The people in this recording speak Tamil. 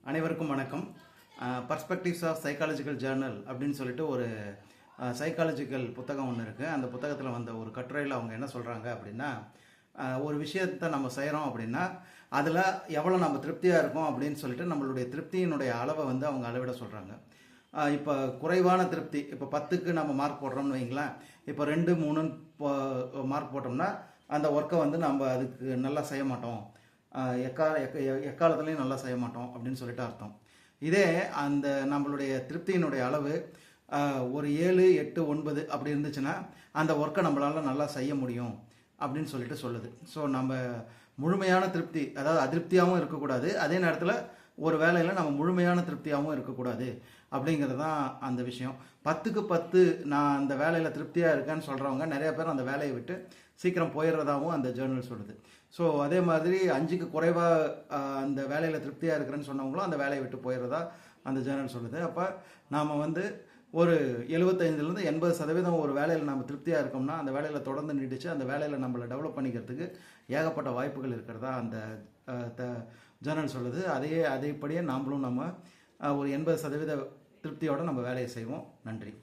அனைவருக்கும் வணக்கம். பர்ஸ்பெக்டிவ்ஸ் ஆஃப் சைக்காலஜிக்கல் ஜேர்னல் அப்படின்னு சொல்லிட்டு ஒரு சைக்காலஜிக்கல் புத்தகம் ஒன்று இருக்குது. அந்த புத்தகத்தில் வந்த ஒரு கட்டுரையில் அவங்க என்ன சொல்கிறாங்க அப்படின்னா, ஒரு விஷயத்தை நம்ம செய்கிறோம் அப்படின்னா அதில் எவ்வளோ நம்ம திருப்தியாக இருக்கோம் அப்படின்னு சொல்லிட்டு நம்மளுடைய திருப்தியினுடைய அளவை வந்து அவங்க அளவிட சொல்கிறாங்க. இப்போ குறைவான திருப்தி, இப்போ 10க்கு நம்ம மார்க் போடுறோம்னு வைங்களேன். இப்போ 2, 3 மார்க் போட்டோம்னா அந்த ஒர்க்கை வந்து நம்ம அதுக்கு நல்லா செய்ய மாட்டோம், எக்காலத்துலேயும் நல்லா செய்ய மாட்டோம் அப்படின்னு சொல்லிட்டு அர்த்தம். இதே அந்த நம்மளுடைய திருப்தியினுடைய அளவு ஒரு 7, 8, 9 அப்படி இருந்துச்சுன்னா அந்த ஒர்க்கை நம்மளால் நல்லா செய்ய முடியும் அப்படின்னு சொல்லிட்டு சொல்லுது. ஸோ நம்ம முழுமையான திருப்தி, அதாவது அதிருப்தியாகவும் இருக்கக்கூடாது, அதே நேரத்தில் ஒரு வேலையில் நம்ம முழுமையான திருப்தியாகவும் இருக்கக்கூடாது அப்படிங்கிறது தான் அந்த விஷயம். 10க்கு 10 நான் அந்த வேலையில் திருப்தியாக இருக்கேன்னு சொல்கிறவங்க நிறைய பேர் அந்த வேலையை விட்டு சீக்கிரம் போயிடுறதாகவும் அந்த ஜேர்னல் சொல்லுது. ஸோ அதே மாதிரி 5க்கு குறைவாக அந்த வேலையில் திருப்தியாக இருக்கிறேன்னு சொன்னவங்களும் அந்த வேலையை விட்டு போயிடுறதா அந்த ஜேர்னல் சொல்லுது. அப்போ நாம் வந்து ஒரு 75லேருந்து 80% ஒரு வேலையில் நம்ம திருப்தியாக இருக்கோம்னா அந்த வேலையில் தொடர்ந்து நீடிச்சு அந்த வேலையில் நம்மளை டெவலப் பண்ணிக்கிறதுக்கு ஏகப்பட்ட வாய்ப்புகள் இருக்கிறதா அந்த ஜேர்னல் சொல்லுது. அதேபடியே நாமளும் நம்ம ஒரு 80% திருப்தியோடு நம்ம வேலையை செய்வோம். நன்றி.